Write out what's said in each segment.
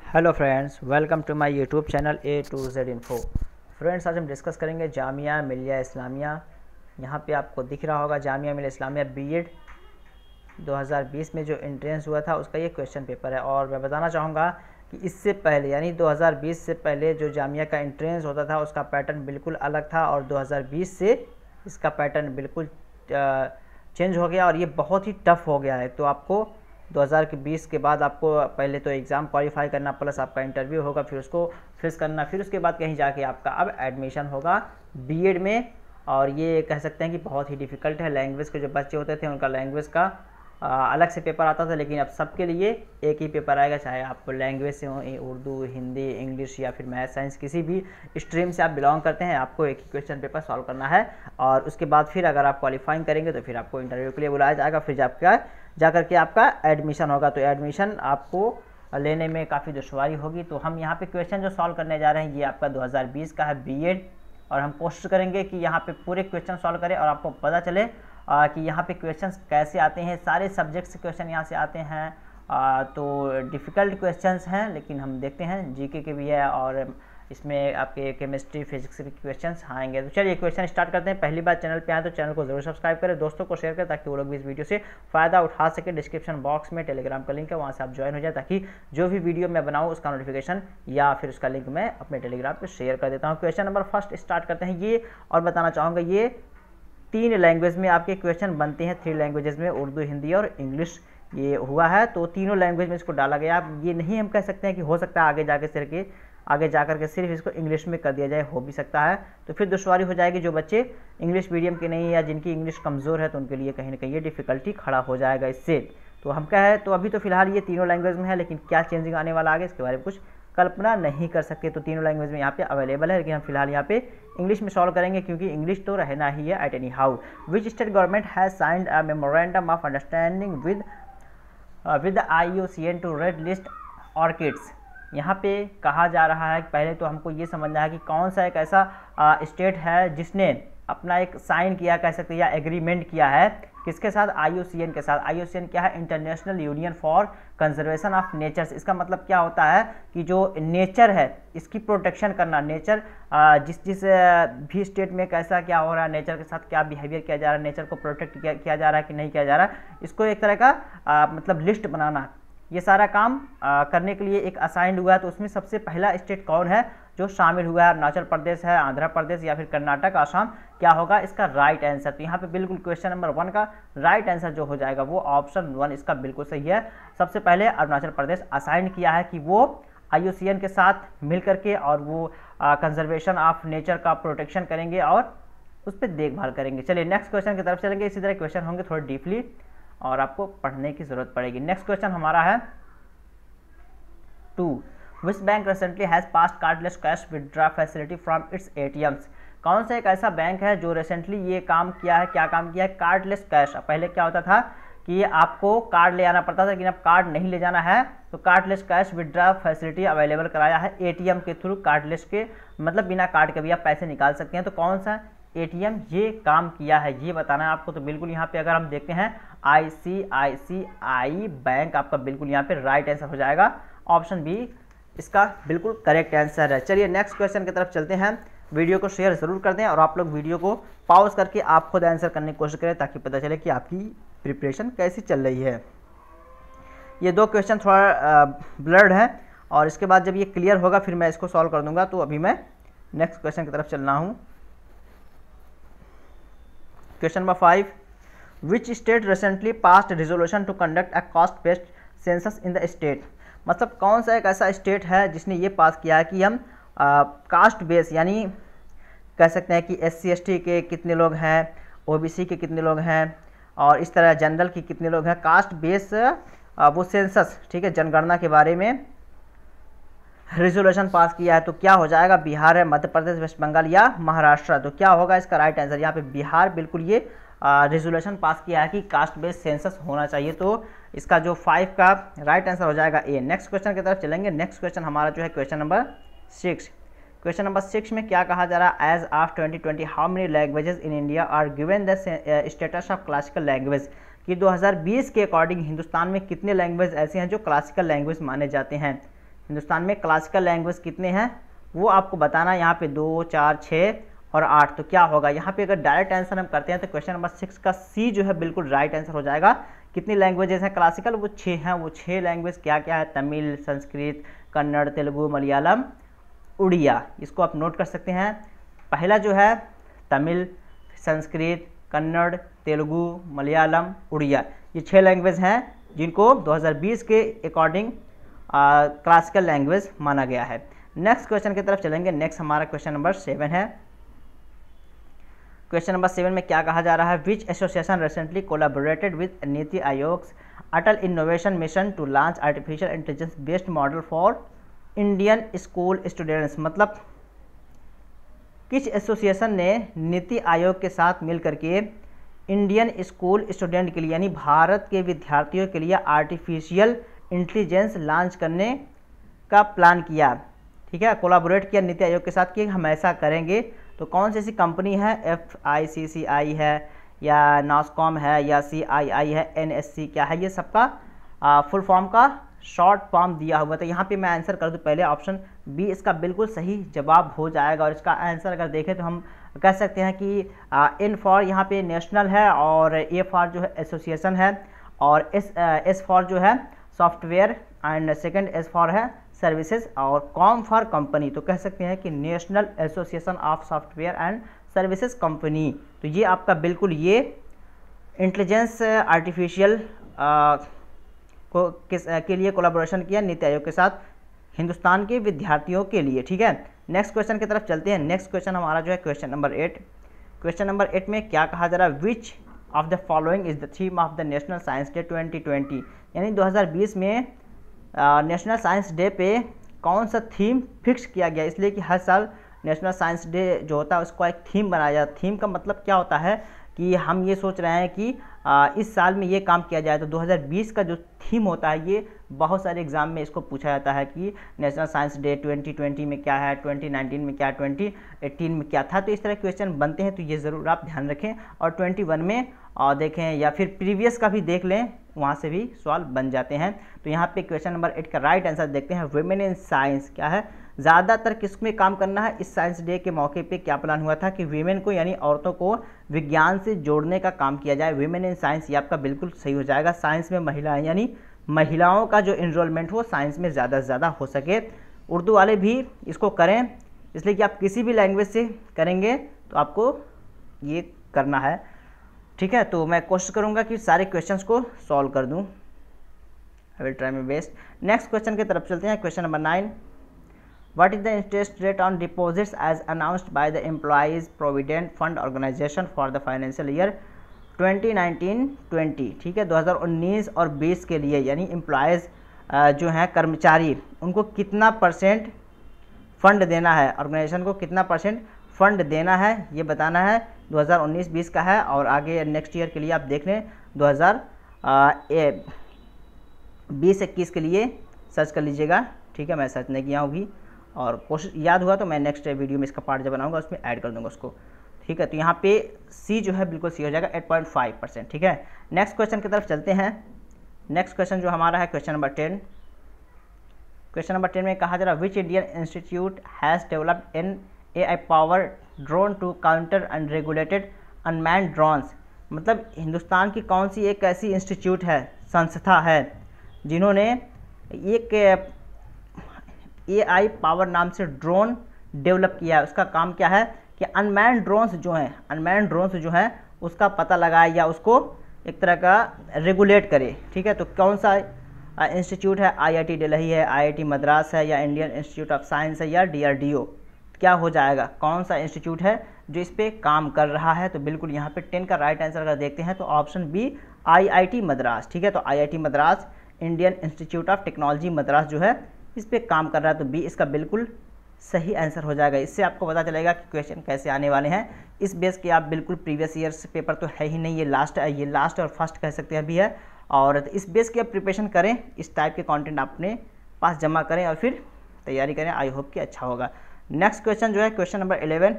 Hello friends, welcome to my YouTube channel A to Z info. Friends, आज हम discuss करेंगे जामिया मिलिया इस्लामिया। यहाँ पे आपको दिख रहा होगा जामिया मिलिया इस्लामिया बीएड 2020 में जो एंट्रेंस हुआ था उसका ये क्वेश्चन पेपर है। और मैं बताना चाहूँगा कि इससे पहले यानी 2020 से पहले जो जामिया का एंट्रेंस होता था उसका पैटर्न बिल्कुल अलग था और 2020 से इसका पैटर्न बिल्कुल चेंज हो गया और ये बहुत ही टफ हो गया है। तो आपको 2020 के बाद आपको पहले तो एग्ज़ाम क्वालिफाई करना प्लस आपका इंटरव्यू होगा, फिर उसको फेस करना, फिर उसके बाद कहीं जाके आपका अब एडमिशन होगा बीएड में। और ये कह सकते हैं कि बहुत ही डिफ़िकल्ट है। लैंग्वेज के जो बच्चे होते थे उनका लैंग्वेज का अलग से पेपर आता था, लेकिन अब सबके लिए एक ही पेपर आएगा, चाहे आप लैंग्वेज से हो, उर्दू, हिंदी, इंग्लिश या फिर मैथ साइंस, किसी भी स्ट्रीम से आप बिलोंग करते हैं, आपको एक ही क्वेश्चन पेपर सॉल्व करना है। और उसके बाद फिर अगर आप क्वालिफाइंग करेंगे तो फिर आपको इंटरव्यू के लिए बुलाया जाएगा, फिर जा करके आपका एडमिशन होगा। तो एडमिशन आपको लेने में काफ़ी दुश्वारी होगी। तो हम यहाँ पे क्वेश्चन जो सॉल्व करने जा रहे हैं ये आपका 2020 का है बीएड, और हम कोशिश करेंगे कि यहाँ पे पूरे क्वेश्चन सॉल्व करें और आपको पता चले कि यहाँ पे क्वेश्चंस कैसे आते हैं। सारे सब्जेक्ट से क्वेश्चन यहाँ से आते हैं। तो डिफ़िकल्ट क्वेश्चंस हैं, लेकिन हम देखते हैं जीके के भी है और इसमें आपके केमिस्ट्री फिजिक्स के क्वेश्चंस आएंगे। तो चलिए क्वेश्चन स्टार्ट करते हैं। पहली बार चैनल पे आए तो चैनल को जरूर सब्सक्राइब करें, दोस्तों को शेयर करें ताकि वो लोग भी इस वीडियो से फ़ायदा उठा सके। डिस्क्रिप्शन बॉक्स में टेलीग्राम का लिंक है, वहाँ से आप ज्वाइन हो जाए ताकि जो भी वीडियो मैं बनाऊँ उसका नोटिफिकेशन या फिर उसका लिंक मैं अपने टेलीग्राम पर शेयर कर देता हूँ। क्वेश्चन नंबर फर्स्ट स्टार्ट करते हैं ये, और बताना चाहूँगा ये 3 लैंग्वेज में आपके क्वेश्चन बनते हैं, 3 लैंग्वेजेस में, उर्दू, हिंदी और इंग्लिश ये हुआ है। तो तीनों लैंग्वेज में इसको डाला गया। आप ये नहीं हम कह सकते हैं कि हो सकता है आगे जाकर के सिर्फ इसको इंग्लिश में कर दिया जाए, हो भी सकता है। तो फिर दुश्वारी हो जाएगी। जो बच्चे इंग्लिश मीडियम के नहीं या जिनकी इंग्लिश कमज़ोर है तो उनके लिए कहीं ना कहीं ये डिफ़िकल्टी खड़ा हो जाएगा इससे। तो हम क्या है, तो अभी तो फिलहाल ये तीनों लैंग्वेज में है, लेकिन क्या चेंजिंग आने वाला आगे इसके बारे में कुछ कल्पना नहीं कर सकते। तो तीनों लैंग्वेज में यहाँ पे अवेलेबल है, लेकिन हम फिलहाल यहाँ पे इंग्लिश में सॉल्व करेंगे क्योंकि इंग्लिश तो रहना ही है at any how. Which state government has signed a memorandum of understanding with IUCN to red list orchids. यहाँ पे कहा जा रहा है, पहले तो हमको ये समझना है कि कौन सा एक ऐसा स्टेट है जिसने अपना एक साइन किया, कह सकते हैं, या एग्रीमेंट किया है किसके साथ, IUCN के साथ। IUCN क्या है, International Union for Conservation of Nature's. इसका मतलब क्या होता है कि जो नेचर है इसकी प्रोटेक्शन करना। नेचर जिस भी स्टेट में कैसा क्या हो रहा है, नेचर के साथ क्या बिहेवियर किया जा रहा है, नेचर को प्रोटेक्ट किया जा रहा है कि नहीं किया जा रहा है, इसको एक तरह का मतलब लिस्ट बनाना, ये सारा काम करने के लिए एक असाइंड हुआ है। तो उसमें सबसे पहला स्टेट कौन है जो शामिल हुआ है, अरुणाचल प्रदेश है, आंध्र प्रदेश या फिर कर्नाटक, आसाम, क्या होगा इसका राइट आंसर। तो यहाँ पे बिल्कुल क्वेश्चन नंबर 1 का राइट आंसर जो हो जाएगा वो ऑप्शन 1 इसका बिल्कुल सही है। सबसे पहले अरुणाचल प्रदेश असाइंड किया है कि वो IUCN के साथ मिल करके और वो कंजर्वेशन ऑफ नेचर का प्रोटेक्शन करेंगे और उस पर देखभाल करेंगे। चलिए नेक्स्ट क्वेश्चन की तरफ चलेंगे। इसी तरह क्वेश्चन होंगे थोड़े डीपली और आपको पढ़ने की जरूरत पड़ेगी। नेक्स्ट क्वेश्चन हमारा है 2, which bank recently has passed cardless cash withdraw facility from its ATMs। कौन सा एक ऐसा बैंक है जो रिसेंटली ये काम किया है, क्या काम किया है, कार्डलेस कैश। पहले क्या होता था कि आपको कार्ड ले आना पड़ता था, लेकिन अब कार्ड नहीं ले जाना है, तो cardless cash withdraw facility available कराया है ATM के थ्रू। कार्डलेस के मतलब बिना कार्ड के भी आप पैसे निकाल सकते हैं। तो कौन सा ATM ये काम किया है ये बताना है आपको। तो बिल्कुल यहाँ पे अगर हम देखते हैं ICICI बैंक आपका बिल्कुल यहाँ पे राइट आंसर हो जाएगा। ऑप्शन बी इसका बिल्कुल करेक्ट आंसर है। चलिए नेक्स्ट क्वेश्चन की तरफ चलते हैं। वीडियो को शेयर ज़रूर कर दें और आप लोग वीडियो को पॉज करके आप खुद आंसर करने की कोशिश करें ताकि पता चले कि आपकी प्रिपरेशन कैसी चल रही है। ये 2 क्वेश्चन थोड़ा ब्लर्ड है और इसके बाद जब ये क्लियर होगा फिर मैं इसको सॉल्व कर दूंगा। तो अभी मैं नेक्स्ट क्वेश्चन की तरफ चलना हूँ। Question number 5, which state recently passed resolution to conduct a caste based census in the state. मतलब कौन सा एक ऐसा स्टेट है जिसने ये पास किया है कि हम कास्ट बेस यानी कह सकते हैं कि SC ST के कितने लोग हैं, OBC के कितने लोग हैं और इस तरह जनरल के कितने लोग हैं, कास्ट बेस वो सेंसस, ठीक है, जनगणना के बारे में रिजोल्यूशन पास किया है। तो क्या हो जाएगा, बिहार है, मध्य प्रदेश, वेस्ट बंगाल या महाराष्ट्र। तो क्या होगा इसका राइट आंसर, यहाँ पे बिहार बिल्कुल ये रिजोल्यूशन पास किया है कि कास्ट बेस्ड सेंसस होना चाहिए। तो इसका जो 5 का राइट आंसर हो जाएगा A। नेक्स्ट क्वेश्चन की तरफ चलेंगे। नेक्स्ट क्वेश्चन हमारा जो है क्वेश्चन नंबर 6। क्वेश्चन नंबर 6 में क्या कहा जा रहा है, as of 2020 how many languages in India are given the status of classical language. कि 2020 के अकॉर्डिंग हिंदुस्तान में कितने लैंग्वेज ऐसे हैं जो क्लासिकल लैंग्वेज माने जाते हैं। हिंदुस्तान में क्लासिकल लैंग्वेज कितने हैं वो आपको बताना है। यहाँ पे 2, 4, 6 और 8, तो क्या होगा यहाँ पे अगर डायरेक्ट आंसर हम करते हैं तो क्वेश्चन नंबर 6 का सी जो है बिल्कुल राइट आंसर हो जाएगा। कितनी लैंग्वेजेस हैं क्लासिकल, वो 6 हैं। वो 6 लैंग्वेज क्या क्या है, तमिल, संस्कृत, कन्नड़, तेलुगु, मलयालम, उड़िया। इसको आप नोट कर सकते हैं। पहला जो है तमिल, संस्कृत, कन्नड़, तेलुगु, मलयालम, उड़िया, ये 6 लैंग्वेज हैं जिनको 2020 के अकॉर्डिंग क्लासिकल लैंग्वेज माना गया है। नेक्स्ट क्वेश्चन की तरफ चलेंगे। नेक्स्ट हमारा क्वेश्चन नंबर 7 है। क्वेश्चन नंबर 7 में क्या कहा जा रहा है, which association recently collaborated with NITI Aayog Atal innovation mission to launch artificial intelligence based model for Indian school students. मतलब किस एसोसिएशन ने नीति आयोग के साथ मिल करके इंडियन स्कूल स्टूडेंट के लिए यानी भारत के विद्यार्थियों के लिए आर्टिफिशियल इंटेलिजेंस लॉन्च करने का प्लान किया, ठीक है, कोलैबोरेट किया नीति आयोग के साथ कि हम ऐसा करेंगे। तो कौन सी ऐसी कंपनी है, FICCI है या नॉस्कॉम है या CII है, NSC क्या है, ये सबका फुल फॉर्म का शॉर्ट फॉर्म दिया हुआ। तो यहाँ पे मैं आंसर कर दूँ पहले ऑप्शन बी इसका बिल्कुल सही जवाब हो जाएगा। और इसका आंसर अगर देखें तो हम कह सकते हैं कि N फॉर यहाँ पे नेशनल है और A फॉर जो है एसोसिएशन है और S फॉर जो है software and second S for है सर्विसेज और कॉम फॉर कंपनी। तो कह सकते हैं कि national association of software and services company. तो ये आपका बिल्कुल ये इंटेलिजेंस आर्टिफिशियल को के लिए कोलैबोरेशन किया नीति आयोग के साथ हिंदुस्तान के विद्यार्थियों के लिए, ठीक है। नेक्स्ट क्वेश्चन की तरफ चलते हैं। नेक्स्ट क्वेश्चन हमारा जो है क्वेश्चन नंबर 8। क्वेश्चन नंबर 8 में क्या कहा जा रहा है, विच of the following is the theme of the national science day 2020। यानी 2020 में नेशनल साइंस डे पे कौन सा थीम फिक्स किया गया, इसलिए कि हर साल नेशनल साइंस डे जो होता है उसको एक थीम बनाया जाता है। थीम का मतलब क्या होता है कि हम ये सोच रहे हैं कि इस साल में ये काम किया जाए। तो 2020 का जो थीम होता है ये बहुत सारे एग्जाम में इसको पूछा जाता है कि नेशनल साइंस डे 2020 में क्या है, 2019 में क्या, 2018 में क्या था। तो इस तरह क्वेश्चन बनते हैं, तो ये ज़रूर आप ध्यान रखें। और 21 में देखें या फिर प्रीवियस का भी देख लें, वहाँ से भी सवाल बन जाते हैं। तो यहाँ पे क्वेश्चन नंबर 8 का राइट आंसर देखते हैं, वुमेन इन साइंस क्या है, ज़्यादातर किस में काम करना है। इस साइंस डे के मौके पे क्या प्लान हुआ था कि वीमेन को यानी औरतों को विज्ञान से जोड़ने का काम किया जाए। वीमेन इन साइंस ये आपका बिल्कुल सही हो जाएगा। साइंस में महिलाएं यानी महिलाओं का जो इनरोलमेंट हो साइंस में ज़्यादा से ज़्यादा हो सके। उर्दू वाले भी इसको करें, इसलिए कि आप किसी भी लैंग्वेज से करेंगे तो आपको ये करना है, ठीक है। तो मैं कोशिश करूँगा कि सारे क्वेश्चंस को सॉल्व कर दूँ। I will try my best. Next question की तरफ चलते हैं। Question number 9, What is the interest rate on deposits as announced by the Employees Provident Fund Organization for the financial year 2019-20? ठीक है, 2019 और 20 के लिए यानी एम्प्लॉयज़ जो हैं कर्मचारी, उनको कितना परसेंट फंड देना है, ऑर्गेनाइजेशन को कितना परसेंट फंड देना है ये बताना है। 2019-20 का है और आगे नेक्स्ट ईयर के लिए आप देख लें 2020-21 के लिए सर्च कर लीजिएगा, ठीक है। मैं सर्च नहीं किया होगी और कोशिश याद हुआ तो मैं नेक्स्ट वीडियो में इसका पार्ट जब बनाऊंगा उसमें ऐड कर दूंगा उसको, ठीक है। तो यहाँ पे सी जो है बिल्कुल सी हो जाएगा 8.5%, ठीक है। नेक्स्ट क्वेश्चन की तरफ चलते हैं। नेक्स्ट क्वेश्चन जो हमारा है क्वेश्चन नंबर 10। क्वेश्चन नंबर 10 में कहा जा रहा है, which Indian institute has developed an AI power drone to counter unregulated unmanned drones. मतलब हिंदुस्तान की कौन सी एक ऐसी इंस्टीट्यूट है, संस्था है, जिन्होंने एक AI पावर नाम से ड्रोन डेवलप किया है। उसका काम क्या है कि अनमैन्ड ड्रोन्स जो हैं उसका पता लगाए या उसको एक तरह का रेगुलेट करे, ठीक है। तो कौन सा इंस्टीट्यूट है, IIT दिल्ली है, IIT मद्रास है या इंडियन इंस्टीट्यूट ऑफ साइंस है या DRDO, क्या हो जाएगा, कौन सा इंस्टीट्यूट है जो इस पर काम कर रहा है। तो बिल्कुल यहाँ पे 10 का राइट आंसर अगर देखते हैं तो ऑप्शन बी IIT मद्रास, ठीक है। तो IIT Madras, Indian institute of technology Madras जो है इस पर काम कर रहा है। तो बी इसका बिल्कुल सही आंसर हो जाएगा। इससे आपको पता चलेगा कि क्वेश्चन कैसे आने वाले हैं। इस बेस के आप बिल्कुल प्रीवियस ईयर से पेपर तो है ही नहीं, ये लास्ट और फर्स्ट कह सकते हैं अभी है। और इस बेस की आप प्रिपरेशन करें, इस टाइप के कंटेंट अपने पास जमा करें और फिर तैयारी करें। आई होप कि अच्छा होगा। नेक्स्ट क्वेश्चन जो है question number 11,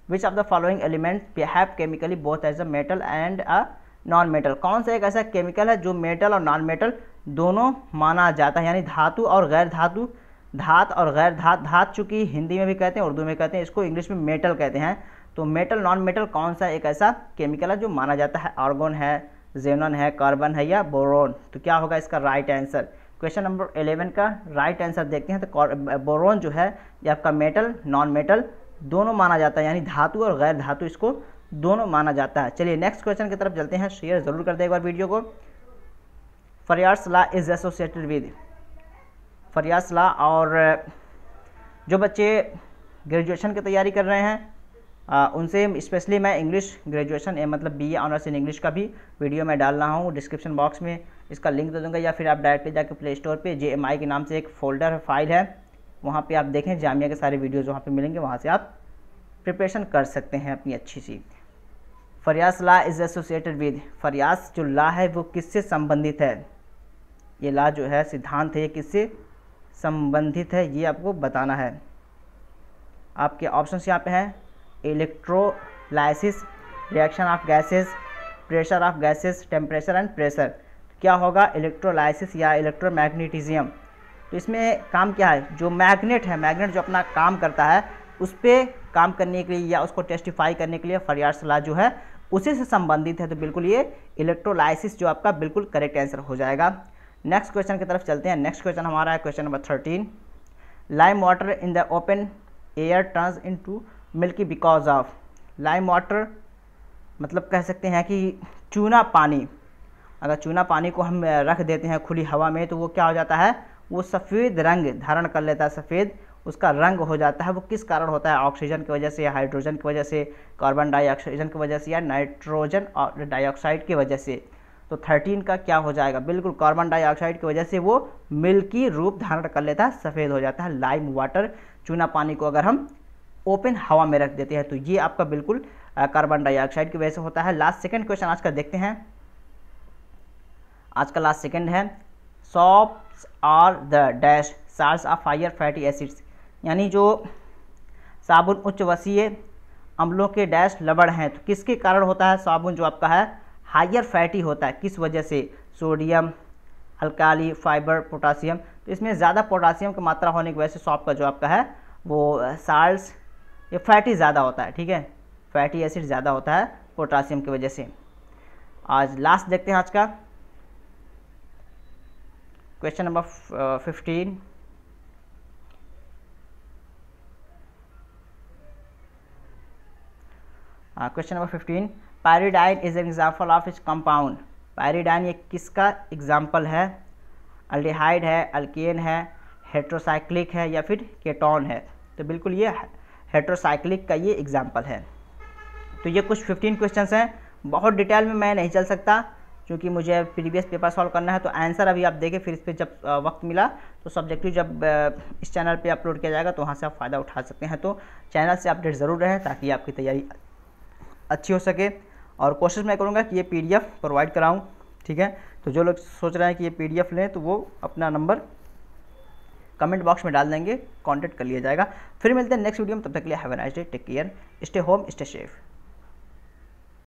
which of the following element behave chemically both as a metal and a non metal. कौन सा एक ऐसा केमिकल है जो मेटल और नॉन मेटल दोनों माना जाता है, यानी धातु और गैर धातु धात और गैर धात, धात चूँकि हिंदी में भी कहते हैं, उर्दू में कहते हैं, इसको इंग्लिश में मेटल कहते हैं। तो मेटल नॉन मेटल कौन सा एक ऐसा केमिकल है जो माना जाता है? आर्गोन है, जेनॉन है, कार्बन है या बोरोन? तो क्या होगा इसका राइट आंसर? क्वेश्चन नंबर 11 का राइट आंसर देखते हैं तो बोरोन जो है ये आपका मेटल नॉन मेटल दोनों माना जाता है, यानी धातु और गैर धातु इसको दोनों माना जाता है। चलिए नेक्स्ट क्वेश्चन की तरफ चलते हैं। शेयर जरूर कर दे एक बार वीडियो को। Faraday's law is associated with, Faraday's law, और जो बच्चे ग्रेजुएशन की तैयारी कर रहे हैं उनसे स्पेशली मैं इंग्लिश ग्रेजुएशन मतलब बीए ऑनर्स इन इंग्लिश का भी वीडियो मैं डाल रहा हूँ। डिस्क्रिप्शन बॉक्स में इसका लिंक दे दूँगा, या फिर आप डायरेक्टली जाकर प्ले स्टोर पे JMI के नाम से एक फोल्डर फाइल है, वहाँ पे आप देखें जामिया के सारे वीडियोज़ वहाँ पे मिलेंगे, वहाँ से आप प्रिपरेशन कर सकते हैं अपनी अच्छी सी। Faraday's law is associated with, Faraday's जो लॉ है वो किससे संबंधित है? ये लॉ जो है सिद्धांत है ये किससे संबंधित है, ये आपको बताना है। आपके ऑप्शंस यहाँ पे हैं electrolysis, reaction of gases, pressure of gases, temperature and pressure. क्या होगा? इलेक्ट्रोलाइसिस या इलेक्ट्रोमैग्नेटिज्म। तो इसमें काम क्या है? जो मैग्नेट है, मैग्नेट जो अपना काम करता है उस पर काम करने के लिए या उसको टेस्टिफाई करने के लिए फरियार्स लॉ जो है उसी से संबंधित है। तो बिल्कुल ये इलेक्ट्रोलाइसिस जो आपका बिल्कुल करेक्ट आंसर हो जाएगा। नेक्स्ट क्वेश्चन की तरफ चलते हैं। नेक्स्ट क्वेश्चन हमारा है question number 13। Lime water in the open air turns into milky because of, lime water मतलब कह सकते हैं कि चूना पानी, अगर चूना पानी को हम रख देते हैं खुली हवा में तो वो क्या हो जाता है? वो सफ़ेद रंग धारण कर लेता है, सफ़ेद उसका रंग हो जाता है। वो किस कारण होता है? ऑक्सीजन की वजह से, हाइड्रोजन की वजह से, कार्बन डाइऑक्साइड की वजह से या नाइट्रोजन और डाइऑक्साइड की वजह से। तो 13 का क्या हो जाएगा? बिल्कुल कार्बन डाइऑक्साइड की वजह से वो मिल्की रूप धारण कर लेता है, सफ़ेद हो जाता है लाइम वाटर। चूना पानी को अगर हम ओपन हवा में रख देते हैं तो ये आपका बिल्कुल कार्बन डाइऑक्साइड की वजह से होता है। लास्ट सेकंड क्वेश्चन आज का देखते हैं। आज का लास्ट सेकंड है soaps are the dash salts of higher fatty acids, यानी जो साबुन उच्च वसीय अम्लों के डैश लवण हैं। तो किसके कारण होता है? साबुन जो आपका है हायर फैटी होता है, किस वजह से? Sodium, alkali, fibre, potassium. तो इसमें ज़्यादा पोटासियम की मात्रा होने की वजह से सॉप का जो आपका है वो साल्ट्स ये फैटी ज़्यादा होता है, ठीक है, फैटी एसिड ज़्यादा होता है पोटासियम की वजह से। आज लास्ट देखते हैं आज का question number 15। Question number 15, pyridine is an example of which compound. Pyridine ये किसका एग्जाम्पल है? अल्डिहाइड है, अल्केन है, हेट्रोसाइक्लिक है या फिर केटोन है? तो बिल्कुल ये हेट्रोसाइक्लिक का ये एग्जाम्पल है। तो ये कुछ 15 क्वेश्चंस हैं, बहुत डिटेल में मैं नहीं चल सकता क्योंकि मुझे प्रीवियस पेपर सॉल्व करना है। तो आंसर अभी आप देखें, फिर इस पर जब वक्त मिला तो सब्जेक्टिव जब इस चैनल पे अपलोड किया जाएगा तो वहाँ से आप फ़ायदा उठा सकते हैं। तो चैनल से अपडेट ज़रूर रहें ताकि आपकी तैयारी अच्छी हो सके। और कोशिश मैं करूँगा कि ये PDF प्रोवाइड कराऊँ, ठीक है। तो जो लोग सोच रहे हैं कि ये PDF लें तो वो अपना नंबर कमेंट बॉक्स में डाल देंगे, कॉन्टैक्ट कर लिया जाएगा। फिर मिलते हैं नेक्स्ट वीडियो में, तब तक के लिए have a nice day, take care, stay home, stay safe.